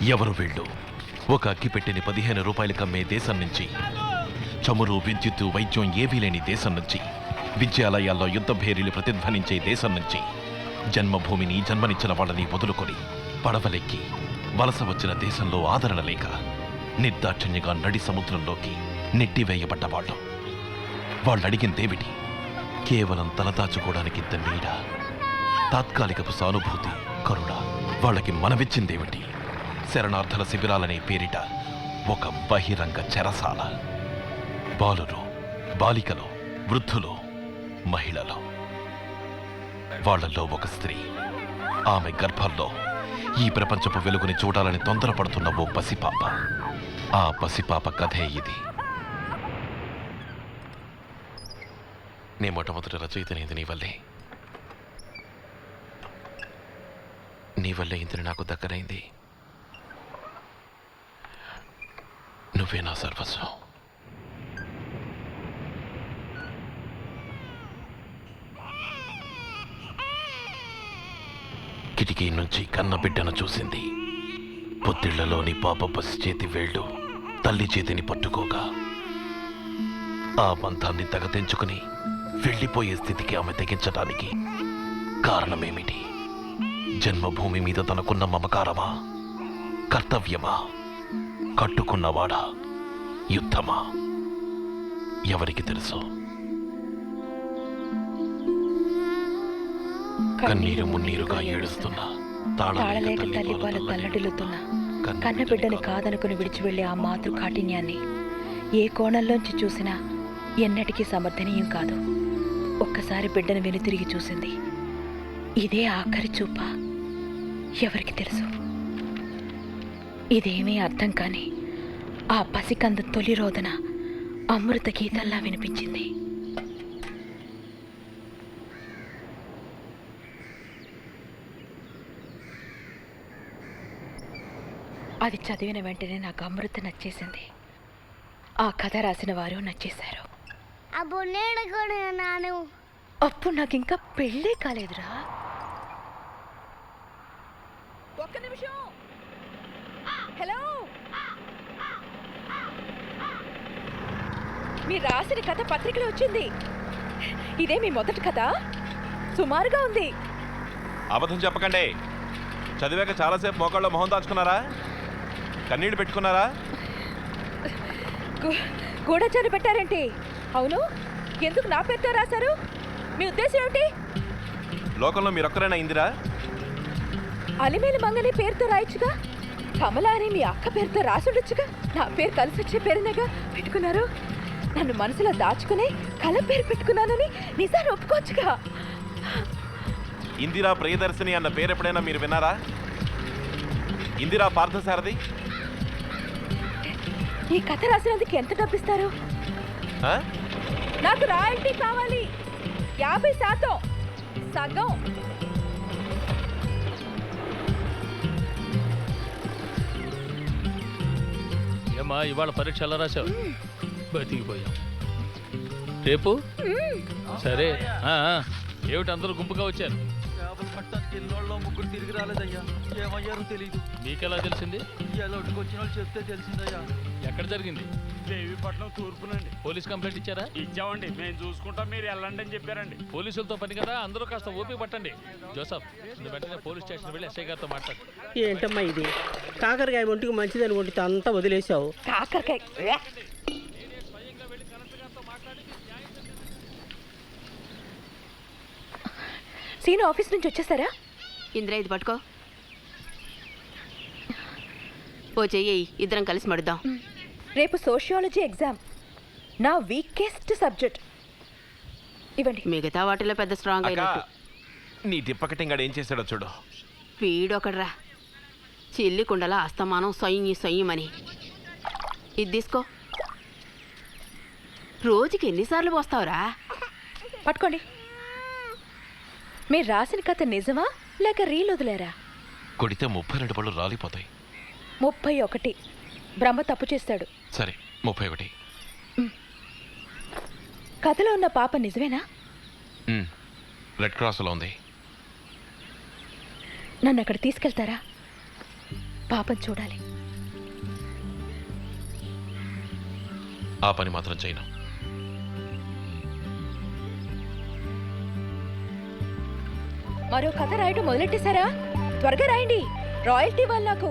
ఎవరు వీళ్ళు? ఒక అగ్గిపెట్టెని 15 రూపాయలకి అమ్మే దేశం నుంచి, చమురు, విద్యుత్తు, వైద్యం ఏవీ లేని దేశం నుంచి, విద్యాలయాల్లో యుద్ధ భేరీలు ప్రతిధ్వనించే దేశం నుంచి, జన్మభూమిని జన్మనిచ్చిన వాళ్ళని వదులుకొని పడవలెక్కి వలస వచ్చిన దేశంలో ఆదరణ లేక నిర్దాక్షిణ్యంగా నడి సముద్రంలోకి నెట్టివేయబడ్డవాళ్ళు. వాళ్ళడిగిందేమిటి? కేవలం తలదాచుకోవడానికి ఇంత నీడ, తాత్కాలికపు సానుభూతి, కరుణ. వాళ్ళకి మనవిచ్చిందేమిటి? శరణార్థుల శిబిరాలనే పేరిట ఒక బహిరంగ చెరసాల. బాలురు, బాలికలు, వృద్ధులు, మహిళలు. వాళ్లలో ఒక స్త్రీ, ఆమె గర్భంలో ఈ ప్రపంచపు వెలుగుని చూడాలని తొందరపడుతున్న ఓ పసిపాప. ఆ పసిపాప కథే ఇది. నీ మొట్టమొదటి రచయితనేది నీ వల్లే. నీ వల్లే ఇంతని నాకు దక్కనైంది. నువ్వే నా సర్వస్వం. కిటికీ నుంచి కన్న బిడ్డను చూసింది. పొత్తిళ్లలోని పాప పసి చేతి వేళ్లు తల్లి చేతిని పట్టుకోగా ఆ బంధాన్ని తెగతెంచుకుని వెళ్ళిపోయే స్థితికి ఆమె తెగించటానికి కారణమేమిటి? జన్మభూమి మీద తనకున్న మమకారమా, కర్తవ్యమా, కట్టుకున్నవాడా, యుద్ధమా? ఎవరికి తెలుసు? కన్నీరు మున్నీరుగా ఏడుస్తున్నా, తాళలేక తల్లి పాలు తల్లడిల్లుతున్నా, కన్న బిడ్డని కాదనుకుని విడిచి వెళ్లే ఆ మాతృ కాఠిన్యాన్ని ఏ కోణంలోంచి చూసినా ఎన్నటికీ సమర్థనీయం కాదు. ఒక్కసారి బిడ్డను వెనుతిరిగి చూసింది. ఇదే ఆఖరి చూప? ఎవరికి తెలుసు? ఇదేమీ అర్థం కాని ఆ పసికంద తొలి రోదన అమృత గీతల్లా వినిపించింది. అది చదివిన వెంటనే నాకు అమృత నచ్చేసింది. ఆ కథ రాసిన వారు నచ్చేశారు. అప్పుడు నాకు ఇంకా పెళ్ళే కాలేదురా. ఒక్క నిమిషం. హలో, మీరు రాసిన కథ పత్రికలో వచ్చింది. ఇదే మీ మొదటి కథ? సుమారుగా ఉంది. అబద్ధం చెప్పకండి. చదివాక చాలాసేపు మోకాళ్ళలో మొహం దాచుకున్నారా? కన్నీళ్ళు పెట్టుకున్నారా? గూఢచారి పెట్టారేంటి? అవును, ఎందుకు నా పేరుతో రాశారు? మీ ఉద్దేశం ఏమిటి? లోకంలో మీరొక్కరైనా ఇందిరా? అలిమేలు మంగని పేరుతో రాయొచ్చుగా. కమల అని మీ అక్క పేరుతో రాసుండొచ్చుగా. నా పేరు కలిసి వచ్చే పేరునేగా పెట్టుకున్నారు. నన్ను మనసులో దాచుకుని కళ పేరు పెట్టుకున్నానని నిజాన్ని ఒప్పుకోవచ్చుగా. ఇందిరా ప్రియదర్శిని అన్న పేరు ఎప్పుడైనా మీరు విన్నారా? ఇందిరా పార్థసారథి. ఈ కథ రాసినందుకు ఎంత డబ్బిస్తారు? నాకు రాయల్టీ కావాలి. 50%. సగం. ఏమా ఇవాళ పరీక్ష ఎలా రాశావు? బతికిపోయాం. రేపు సరే. ఏమిటి అందరూ గుంపుగా వచ్చారు? ముగ్గురు తిరిగి రాలేదయ్యా. ఏమయ్యారో తెలీదు. మీకెలా తెలిసింది? వచ్చిన వాళ్ళు చెప్తే తెలిసిందయ్యా. ఎక్కడ జరిగింది? దేవీపట్నం తూర్పునండి. పోలీస్ కంప్లైంట్ ఇచ్చారా? ఇచ్చామండి. మేము చూసుకుంటాం, మీరు వెళ్ళండి అని చెప్పారండి. పోలీసులతో పని కదా, అందరూ కాస్త ఓపిక పట్టండి. జోసఫ్, నువ్వు వెంటనే పోలీస్ స్టేషన్ వెళ్ళి ఎస్ఐ గారితో మాట్లాడు. ఏంటమ్మా ఇది? కాకరకాయ ఒంటికి మంచిదని వంటితో అంతా వదిలేసావు. కాకరకాయ సీను ఆఫీస్ నుంచి వచ్చేసారా? ఇంద్ర ఇది పట్టుకో. ఓ చెయ్యి, ఇద్దరం కలిసి మడుద్దాం. రేపు సోషియాలజీ ఎగ్జామ్, నా వీకెస్ట్ సబ్జెక్ట్. ఇవ్వండి. మిగతా వాటిలో పెద్ద స్ట్రాంగ్ అయినట్టు. నీ తిప్పకటింగాడు ఏం చేశాడో చూడు. వీడొకడ్రా, చిల్లి కుండల అస్తమానం సొయ్యమని. ఇది తీసుకో. రోజుకి ఎన్నిసార్లు పోస్తావురా? పట్టుకోండి. మీరు రాసిన కథ నిజమా లేక రీల్ వదిలేరా? కొడితే 32 పళ్ళు రాలిపోతాయి. 31. బ్రహ్మ తప్పు చేస్తాడు. సరే, 31. కథలో ఉన్న పాప నిజమేనా? రెడ్ క్రాస్లో ఉంది. నన్ను అక్కడ తీసుకెళ్తారా? పాపం చూడాలి. ఆ పని మాత్రం చేయను. మరో కథ రాయటం మొదలెట్టేశారా? త్వరగా రాయండి. రాయల్టీ వాళ్ళు నాకు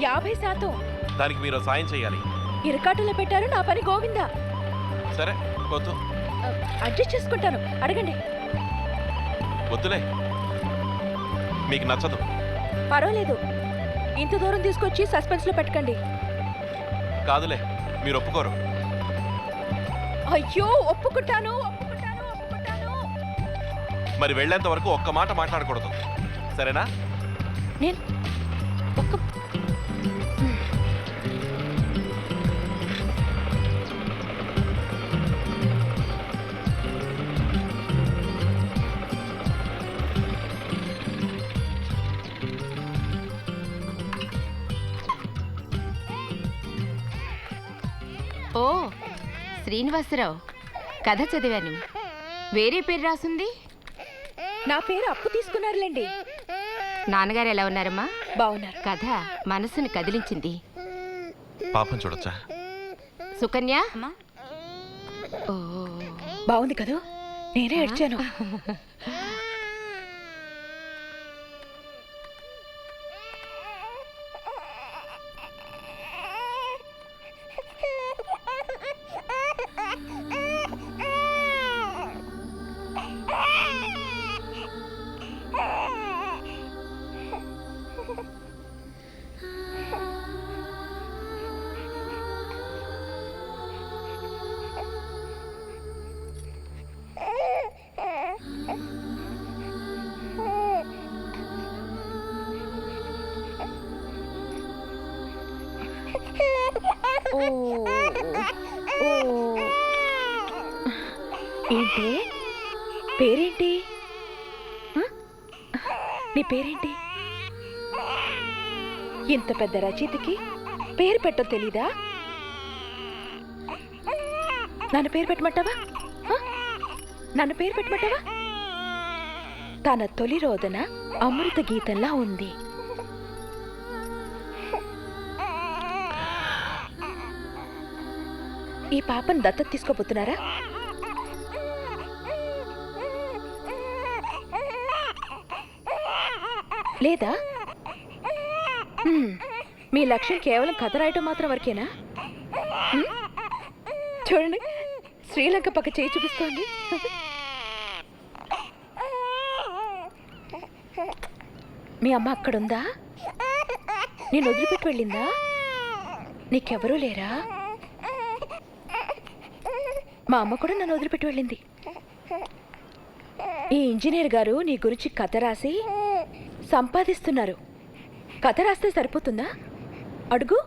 50%. దానికి మీరు సాయం చేయాలి. ఇరకాటంలో పెట్టారు, నా పని గోవిందా. సరే వద్దు, అడ్జస్ట్ చేసుకుంటాను, అడగండి. వద్దులే, మీకు నచ్చదు. పర్వాలేదు, ఇంత దూరం తీసుకొచ్చి సస్పెన్స్ లో పెట్టకండి. కాదులే, మీరు ఒప్పుకోరు. అయ్యో, ఒప్పుకుంటాను ఒప్పుకుంటాను ఒప్పుకుంటాను. మరి వెళ్ళేంత వరకు ఒక్క మాట మాట్లాడకూడదు, సరేనా? నేను ఒక్క ఓ శ్రీనివాసరావు, కథ చదివాను. వేరే పేరు రాసుంది. నా పేరు అప్పు తీసుకున్నారులేండి. నాన్నగారు ఎలా ఉన్నారమ్మా? బాగున్నారు. కథ మనసును కదిలించింది. పాపం చూడొచ్చా? సుకన్య, ఓ బాగుంది కదా, నేనే ఏడ్చాను. ఓ ఓ ఏంటి పేరేంటి? నీ పేరేంటి? ఇంత పెద్ద రచయితకి పేరు పెట్టో తెలీదా? నన్ను పేరు పెట్టమంటావా? నన్ను పేరు పెట్టమంటావా? తన తొలి రోదన అమృత గీతంలా ఉంది. ఈ పాపను దత్తత తీసుకోబోతున్నారా? లేదా మీ లక్ష్యం కేవలం కథ రాయటం మాత్రం వరకేనా? చూడండి, శ్రీలంక పక్క చేయి చూపిస్తోంది. మీ అమ్మ అక్కడుందా? నేను వదిలిపెట్టి వెళ్ళిందా? నీకెవరూ లేరా? మా అమ్మ కూడా నన్ను వదిలిపెట్టి వెళ్ళింది. ఈ ఇంజనీర్ గారు నీ గురించి కథ రాసి సంపాదిస్తున్నారు. కథ రాస్తే సరిపోతుందా? అడుగు.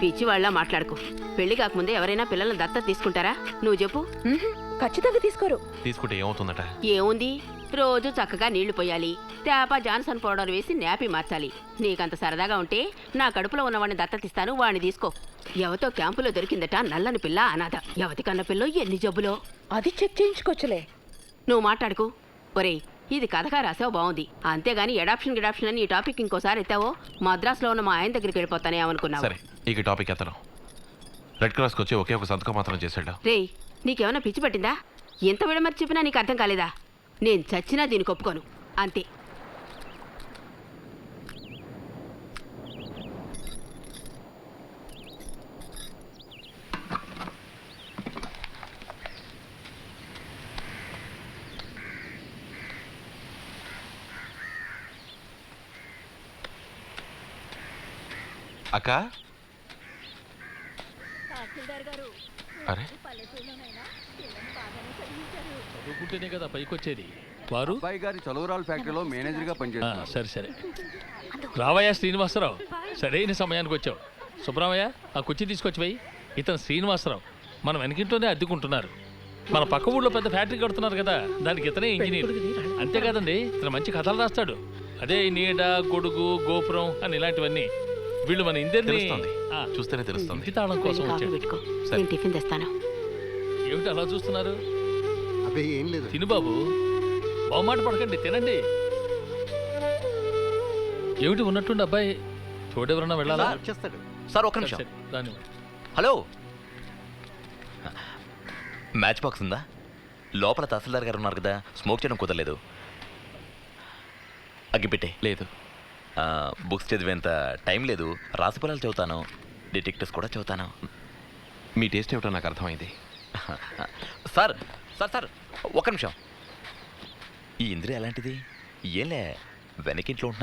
పిచ్చి వాళ్ళ మాట్లాడుకో. పెళ్లి కాకముందే ఎవరైనా పిల్లల్ని దత్తత తీసుకుంటారా? నువ్వు చెప్పు. ఖచ్చితంగా తీసుకోరు. తీసుకుంటే ఏమవుతుందట? ఏముంది, రోజు చక్కగా నీళ్లు పోయాలి, తేప జాన్సన్ పౌడర్ వేసి నాపి మార్చాలి. నీకంత సరదాగా ఉంటే నా కడుపులో ఉన్నవాడిని దత్తతిస్తాను, వాడిని తీసుకో. ఎవతో క్యాంపులో దొరికిందట నల్లని పిల్ల, అనాథ. ఎవతి కన్న పిల్లో ఎన్ని జబ్బులో. అది చెక్ చేయించుకోవచ్చులే. నువ్వు మాట్లాడుకు. ఒరేయ్, ఇది కథగా రాసావు, బాగుంది. అంతేగాని ఎడాప్షన్ అని ఈ టాపిక్ ఇంకోసారి ఎత్తావో మద్రాసులో ఉన్న మా ఆయన దగ్గరికి వెళ్ళిపోతానే అనుకున్నావు. సరే, ఈ టాపిక్ ఎత్తను. రెడ్ క్రాస్కి వచ్చి ఒకే ఒక సంతకం మాత్రం చేశాడు. రేయ్, నీకేమైనా పిచ్చి పట్టిందా? ఎంత విడమర్చి చెప్పినా నీకు అర్థం కాలేదా? నేను చచ్చినా దీనికి ఒప్పుకోను, అంతే. అక్క, అరే చదువుకుంటేనే కదా పైకి వచ్చేది. వారు అబ్బాయి గారి చలువరాల ఫ్యాక్టరీలో మేనేజర్గా పనిచేస్తున్నారు. సరే సరే, రావయ్య శ్రీనివాసరావు, సరైన సమయానికి వచ్చావు. సుబ్రహ్మయ్య, ఆ కుర్చీ తీసుకొచ్చి పోయి. ఇతను శ్రీనివాసరావు, మన వెనకింట్లోనే అద్దెకుంటున్నారు. మన పక్క ఊళ్ళో పెద్ద ఫ్యాక్టరీ కడుతున్నారు కదా, దానికి ఇతనే ఇంజనీర్. అంతేకాదండి, ఇతను మంచి కథలు రాస్తాడు. అదే నీడ, గొడుగు, గోపురం అని ఇలాంటివన్నీ. వీళ్ళు మన ఇందరిని తెలుస్తోంది. చూస్తేనే తెలుస్తుంది. ఇంటి తాళం కోసం కాఫీ వచ్చాడు. పెట్టుకో, సరే. నేను టిఫిన్ తెస్తాను. ఏమిటి అలా చూస్తున్నారు? అబ్బే ఏం లేదు. తిను బాబు, బహుమాట పడకండి, తినండి. ఏమిటి ఉన్నట్టుండి అబ్బాయి, తోడెవరన్నా వెళ్ళాలా? వచ్చేస్తాడు. సార్ ఒక్క నిమిషం. సరే, రాని. హలో, మ్యాచ్ బాక్స్ ఉందా? లోపల తహసీల్దార్ గారు ఉన్నారు కదా, స్మోక్ చేయడం కుదరలేదు. అగ్గిపెట్టే లేదు. బుక్స్ చదివేంత టైం లేదు. రాసి పొలాలు చదువుతాను, డిటెక్టివ్స్ కూడా చదువుతాను. మీ టేస్ట్ ఏమిటో నాకు అర్థమైంది. సార్ సార్ సార్ ఒక్క నిమిషం. ఈ ఇంద్రియ ఎలాంటిది? ఏంలే, వెనకింట్లో ఉంటున్నారు.